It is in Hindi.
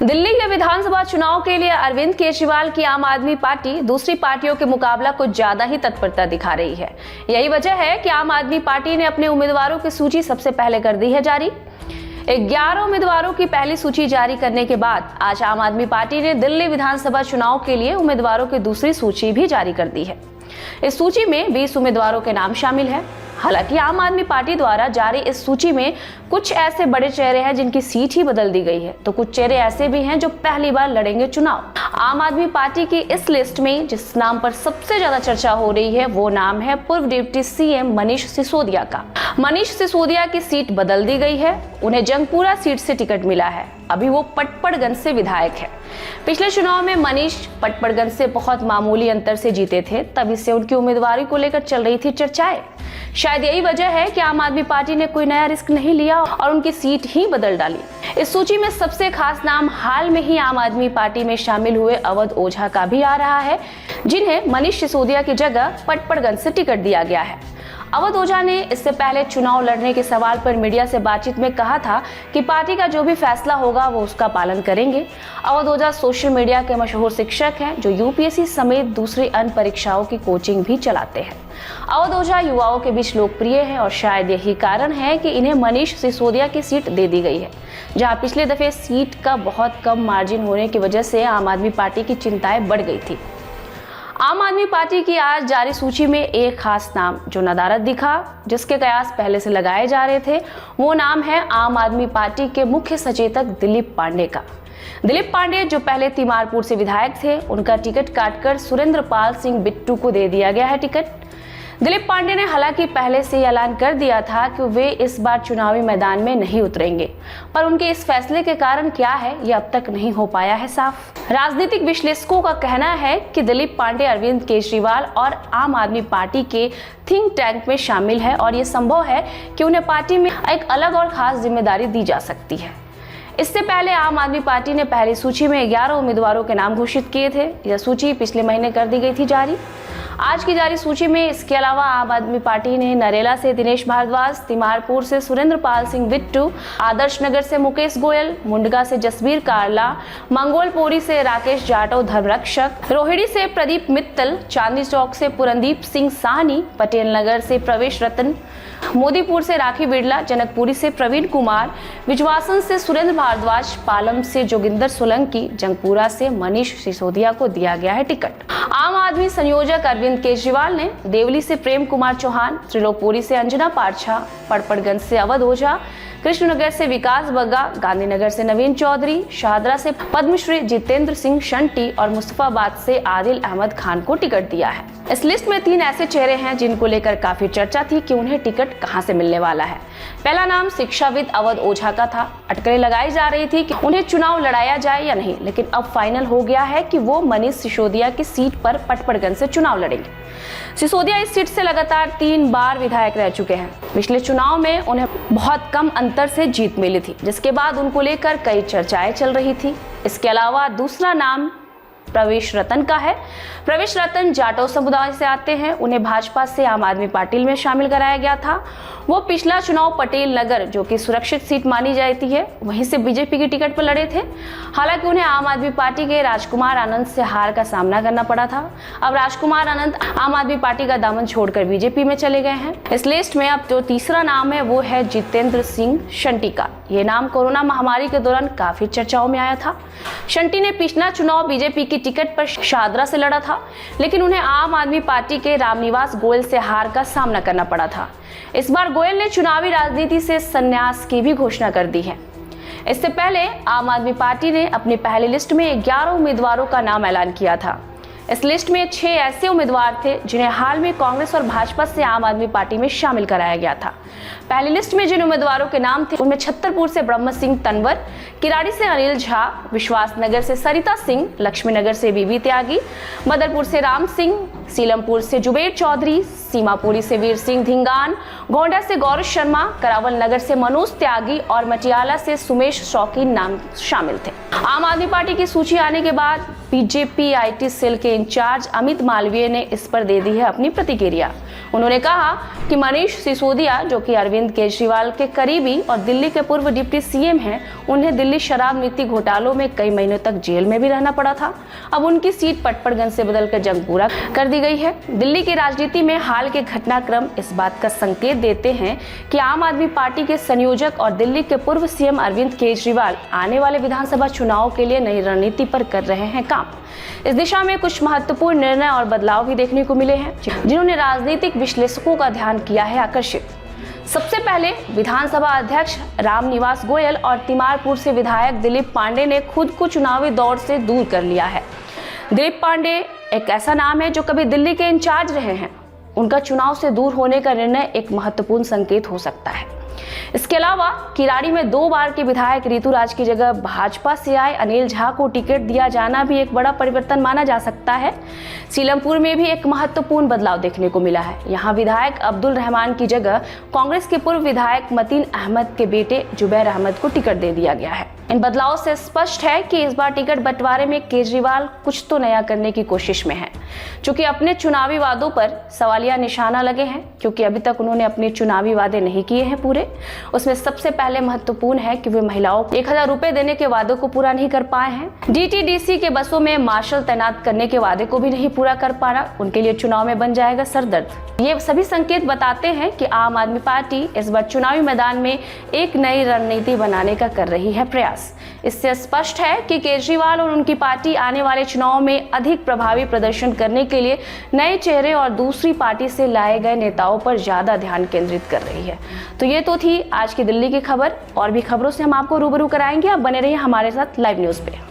दिल्ली के विधानसभा चुनाव के लिए अरविंद केजरीवाल की आम आदमी पार्टी दूसरी पार्टियों के मुकाबला कुछ ज्यादा ही तत्परता दिखा रही है। यही वजह है कि आम आदमी पार्टी ने अपने उम्मीदवारों की सूची सबसे पहले कर दी है जारी। 11 उम्मीदवारों की पहली सूची जारी करने के बाद आज आम आदमी पार्टी ने दिल्ली विधानसभा चुनाव के लिए उम्मीदवारों की दूसरी सूची भी जारी कर दी है। इस सूची में 20 उम्मीदवारों के नाम शामिल हैं। हालांकि आम आदमी पार्टी द्वारा जारी इस सूची में कुछ ऐसे बड़े चेहरे हैं जिनकी सीट ही बदल दी गई है, तो कुछ चेहरे ऐसे भी हैं जो पहली बार लड़ेंगे चुनाव। आम आदमी पार्टी की इस लिस्ट में जिस नाम पर सबसे ज्यादा चर्चा हो रही है वो नाम है पूर्व डिप्टी सीएम मनीष सिसोदिया का। मनीष सिसोदिया की सीट बदल दी गई है, उन्हें जंगपुरा सीट से टिकट मिला है। अभी वो पटपड़गंज से विधायक है। पिछले चुनाव में मनीष पटपड़गंज से बहुत मामूली अंतर से जीते थे, तभी से उनकी उम्मीदवारी को लेकर चल रही थी चर्चाएं। शायद यही वजह है कि आम आदमी पार्टी ने कोई नया रिस्क नहीं लिया और उनकी सीट ही बदल डाली। इस सूची में सबसे खास नाम हाल में ही आम आदमी पार्टी में शामिल हुए अवध ओझा का भी आ रहा है, जिन्हें मनीष सिसोदिया की जगह पटपड़गंज से टिकट दिया गया है। अवध ओझा ने इससे पहले चुनाव लड़ने के सवाल पर मीडिया से बातचीत में कहा था कि पार्टी का जो भी फैसला होगा वो उसका पालन करेंगे। अवध ओझा सोशल मीडिया के मशहूर शिक्षक हैं जो यूपीएससी समेत दूसरी अन्य परीक्षाओं की कोचिंग भी चलाते हैं। अवध ओझा युवाओं के बीच लोकप्रिय हैं और शायद यही कारण है कि इन्हें मनीष सिसोदिया की सीट दे दी गई है, जहां पिछले दफे सीट का बहुत कम मार्जिन होने की वजह से आम आदमी पार्टी की चिंताएं बढ़ गई थी। आम आदमी पार्टी की आज जारी सूची में एक खास नाम जो नदारद दिखा, जिसके कयास पहले से लगाए जा रहे थे, वो नाम है आम आदमी पार्टी के मुख्य सचेतक दिलीप पांडे का। दिलीप पांडे जो पहले तिमारपुर से विधायक थे, उनका टिकट काटकर सुरेंद्र पाल सिंह बिट्टू को दे दिया गया है टिकट। दिलीप पांडे ने हालांकि पहले से ही ऐलान कर दिया था कि वे इस बार चुनावी मैदान में नहीं उतरेंगे, पर उनके इस फैसले के कारण क्या है ये अब तक नहीं हो पाया है साफ। राजनीतिक विश्लेषकों का कहना है कि दिलीप पांडे अरविंद केजरीवाल और आम आदमी पार्टी के थिंक टैंक में शामिल है और ये संभव है कि उन्हें पार्टी में एक अलग और खास जिम्मेदारी दी जा सकती है। इससे पहले आम आदमी पार्टी ने पहली सूची में 11 उम्मीदवारों के नाम घोषित किए थे। यह सूची पिछले महीने कर दी गई थी जारी। आज की जारी सूची में इसके अलावा आम आदमी पार्टी ने नरेला से दिनेश भारद्वाज, तिमारपुर से सुरेंद्र पाल सिंह बिट्टू, आदर्श नगर से मुकेश गोयल, मुंडगा से जसबीर कारला, मंगोलपोरी से राकेश जाटव धर्मरक्षक, रोहिणी से प्रदीप मित्तल, चांदनी चौक से पुरंदीप सिंह साहनी, पटेल नगर से प्रवेश रतन, मोदीपुर से राखी बिड़ला, जनकपुरी से प्रवीण कुमार, विजवासन से सुरेंद्र भारद्वाज, पालम से जोगिंदर सोलंकी, जंगपुरा से मनीष सिसोदिया को दिया गया है टिकट। आम आदमी संयोजक अरविंद केजरीवाल ने देवली से प्रेम कुमार चौहान, त्रिलोकपुरी से अंजना पारछा, पटपड़गंज से अवध ओझा, कृष्णनगर से विकास बग्गा, गांधीनगर से नवीन चौधरी, शाहदरा से पद्मश्री जितेंद्र सिंह शंटी और मुस्तफाबाद से आदिल अहमद खान को टिकट दिया है। इस लिस्ट में 3 ऐसे चेहरे हैं जिनको लेकर काफी चर्चा थी कि उन्हें टिकट कहां से मिलने वाला है। पहला नाम शिक्षाविद अवध ओझा का था। अटकलें लगाई जा रही थी कि उन्हें चुनाव लड़ाया जाए या नहीं, लेकिन अब फाइनल हो गया है कि वो मनीष सिसोदिया की सीट पर पटपड़गंज से चुनाव लड़ेंगे। सिसोदिया इस सीट से लगातार 3 बार विधायक रह चुके हैं। पिछले चुनाव में उन्हें बहुत कम अंतर से जीत मिली थी, जिसके बाद उनको लेकर कई चर्चाएं चल रही थी। इसके अलावा दूसरा नाम प्रवेश रतन का है। प्रवेश रतन जाटव समुदाय से आते हैं। उन्हें भाजपा से आम आदमी पार्टी में शामिल कराया गया था। वो पिछला चुनाव पटेल नगर, जो कि सुरक्षित सीट मानी जाती है, वहीं से बीजेपी की टिकट पर लड़े थे। हालांकि उन्हें आम आदमी पार्टी के राजकुमार आनंद से हार का सामना करना पड़ा था। अब राजकुमार आनंद आम आदमी पार्टी का दामन छोड़कर बीजेपी में चले गए हैं। इस लिस्ट में अब जो तीसरा नाम है वो है जितेंद्र सिंह शंटी का। ये नाम कोरोना महामारी के दौरान काफी चर्चाओं में आया था। शंटी ने पिछला चुनाव बीजेपी की टिकट पर शाहदरा से लड़ा था, लेकिन उन्हें आम आदमी पार्टी के रामनिवास गोयल से हार का सामना करना पड़ा था। इस बार गोयल ने चुनावी राजनीति से संन्यास की भी घोषणा कर दी है। इससे पहले आम आदमी पार्टी ने अपनी पहली लिस्ट में 11 उम्मीदवारों का नाम ऐलान किया था। इस लिस्ट में 6 ऐसे उम्मीदवार थे जिन्हें हाल में कांग्रेस और भाजपा से आम आदमी पार्टी में शामिल कराया गया था। पहली लिस्ट में जिन उम्मीदवारों के नाम थे उनमें छतरपुर से ब्रह्म सिंह तंवर, किराड़ी से अनिल झा, विश्वास नगर से सरिता सिंह, लक्ष्मी नगर से बीबी त्यागी, मदरपुर से राम सिंह, सीलमपुर से जुबेर चौधरी, सीमापुरी से वीर सिंह धिंगान, गोंडा से गौरव शर्मा, करावल नगर से मनोज त्यागी और मटियाला से सुमेश शौकीन नाम शामिल थे। आम आदमी पार्टी की सूची आने के बाद बीजेपी आईटी सेल के इंचार्ज अमित मालवीय ने इस पर दे दी है अपनी प्रतिक्रिया। उन्होंने कहा कि मनीष सिसोदिया, जो कि अरविंद केजरीवाल के करीबी और दिल्ली के पूर्व डिप्टी सीएम हैं, उन्हें दिल्ली शराब नीति घोटालों में कई महीनों तक जेल में भी रहना पड़ा था। अब उनकी सीट पटपड़गंज से बदलकर जंगपुरा कर दी गई है। दिल्ली की राजनीति में हाल के घटनाक्रम इस बात का संकेत देते हैं कि आम आदमी पार्टी के संयोजक और दिल्ली के पूर्व सीएम अरविंद केजरीवाल आने वाले विधानसभा चुनाव के लिए नई रणनीति पर कर रहे हैं काम। इस दिशा में कुछ महत्वपूर्ण निर्णय और बदलाव भी देखने को मिले हैं, जिन्होंने राजनीतिक विश्लेषकों का ध्यान किया है आकर्षित। सबसे पहले विधानसभा अध्यक्ष रामनिवास गोयल और तिमारपुर से विधायक दिलीप पांडे ने खुद को चुनावी दौड़ से दूर कर लिया है। दिलीप पांडे एक ऐसा नाम है जो कभी दिल्ली के इंचार्ज रहे हैं। उनका चुनाव से दूर होने का निर्णय एक महत्वपूर्ण संकेत हो सकता है। इसके अलावा किराड़ी में 2 बार के विधायक ऋतुराज की जगह भाजपा से आए अनिल झा को टिकट दिया जाना भी एक बड़ा परिवर्तन माना जा सकता है। सीलमपुर में भी एक महत्वपूर्ण बदलाव देखने को मिला है। यहाँ विधायक अब्दुल रहमान की जगह कांग्रेस के पूर्व विधायक मतीन अहमद के बेटे जुबैर अहमद को टिकट दे दिया गया है। इन बदलावों से स्पष्ट है कि इस बार टिकट बंटवारे में केजरीवाल कुछ तो नया करने की कोशिश में है। चूंकि अपने चुनावी वादों पर सवालिया निशाना लगे हैं, क्योंकि अभी तक उन्होंने अपने चुनावी वादे नहीं किए हैं पूरे। उसमें सबसे पहले महत्वपूर्ण है कि वे महिलाओं को 1000 रुपए देने के वादे को पूरा नहीं कर पाए हैं। डीटीडीसी के बसों में मार्शल तैनात करने के वादे को भी नहीं पूरा कर पाना उनके लिए चुनाव में बन जाएगा सरदर्द। ये सभी संकेत बताते हैं कि आम आदमी पार्टी इस बार चुनावी मैदान में एक नई रणनीति बनाने का कर रही है प्रयास। इससे स्पष्ट है कि केजरीवाल और उनकी पार्टी आने वाले चुनाव में अधिक प्रभावी प्रदर्शन करने के लिए नए चेहरे और दूसरी पार्टी से लाए गए नेताओं पर ज्यादा ध्यान केंद्रित कर रही है। तो ये तो थी आज की दिल्ली की खबर। और भी खबरों से हम आपको रूबरू कराएंगे। आप बने रहिए हमारे साथ लाइव न्यूज पे।